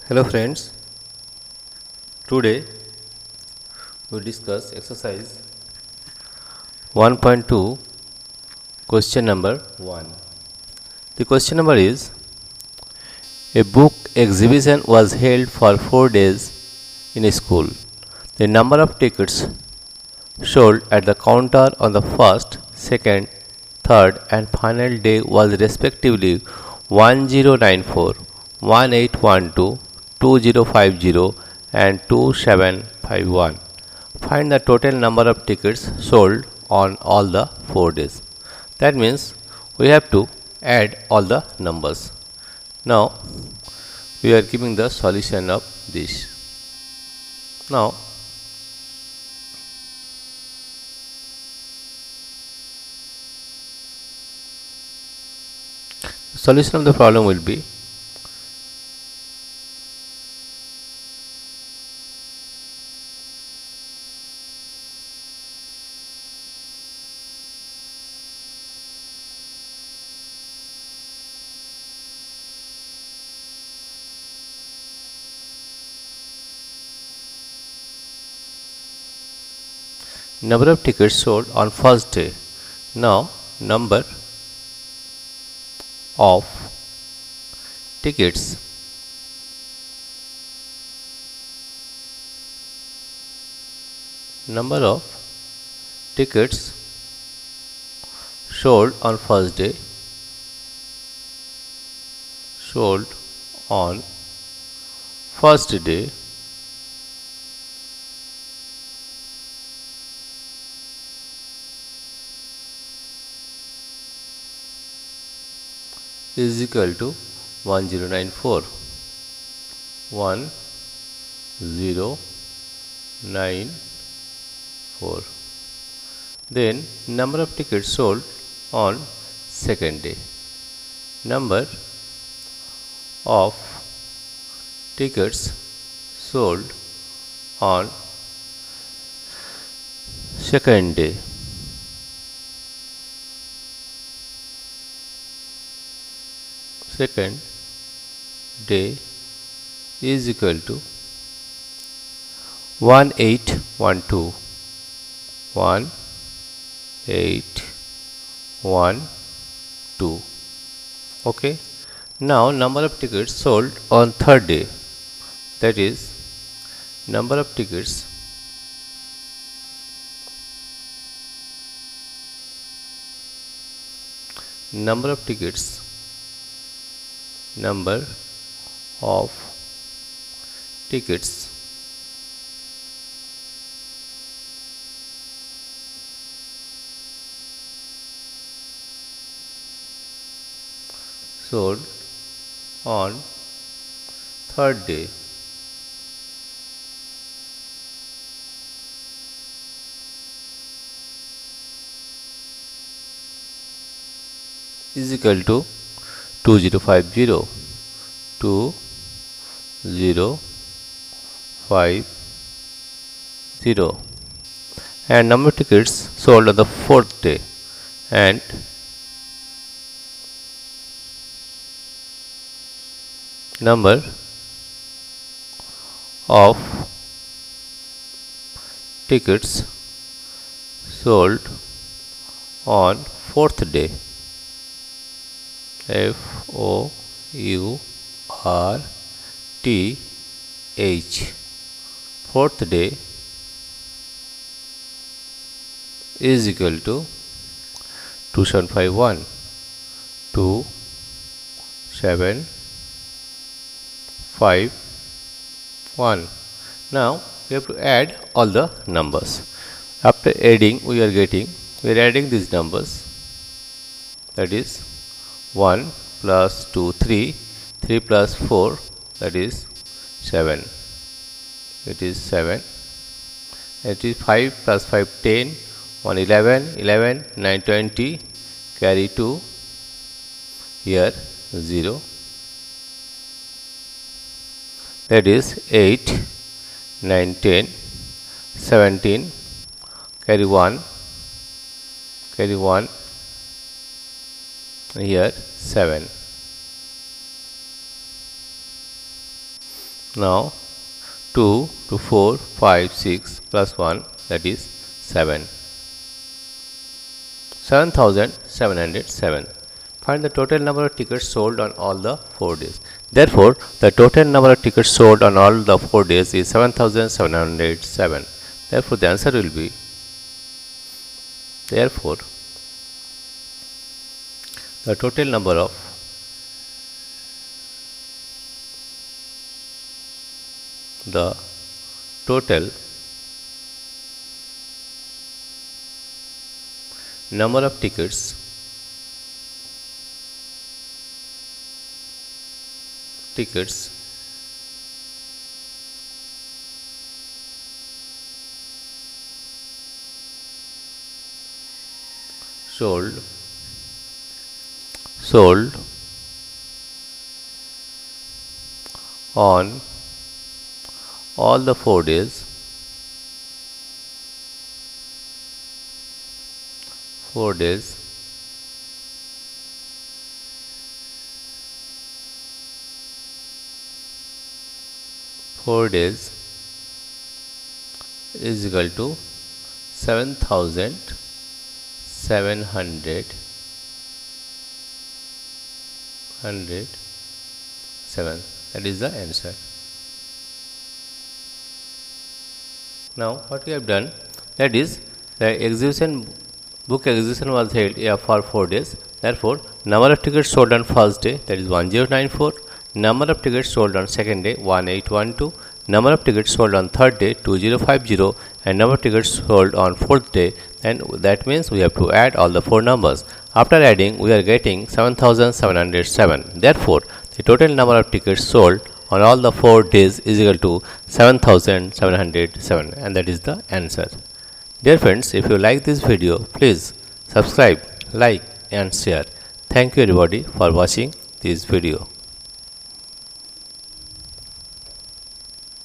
Hello friends, today we discuss exercise 1.2 question number 1. The question number is: a book exhibition was held for 4 days in a school. The number of tickets sold at the counter on the first, second, third and final day was respectively 1094, 1812, 2050 and 2751. Find the total number of tickets sold on all the 4 days. That means we have to add all the numbers. Now we are giving the solution of this. Now solution of the problem will be: number of tickets sold on first day. Now number of tickets sold on first day is equal to 1094. 1094. Then number of tickets sold on second day. Number of tickets sold on second day is equal to 1812. 1812. Okay. Now number of tickets sold on third day, that is number of tickets number of tickets sold on third day is equal to 2050. 2050. And number of tickets sold on the fourth day, and number of tickets sold on fourth day. FOURTH, fourth day is equal to 2751. 2751. Now we have to add all the numbers. After adding, we are adding these numbers, that is 1 plus 2 3, 3 plus 4, that is 7. It is 7. It is 5 plus 5 10, 1 11, 11 9 20, carry 2, here 0, that is 8 9 10, 17, carry 1, here 7. Now 2 to 4, 5, 6 plus 1, that is 7. 7,707. Find the total number of tickets sold on all the 4 days. Therefore, the total number of tickets sold on all the 4 days is 7,707. Therefore, the answer will be, therefore, the total number of tickets sold on all the 4 days is equal to 7,707. That is the answer. Now what we have done, that is the book exhibition was held for 4 days. Therefore, number of tickets sold on first day, that is 1094. Number of tickets sold on second day, 1812. Number of tickets sold on third day, 2050, and number of tickets sold on fourth day. And that means we have to add all the 4 numbers. After adding, we are getting 7,707. Therefore, the total number of tickets sold on all the 4 days is equal to 7,707, and that is the answer. Dear friends, if you like this video, please subscribe, like and share. Thank you everybody for watching this video.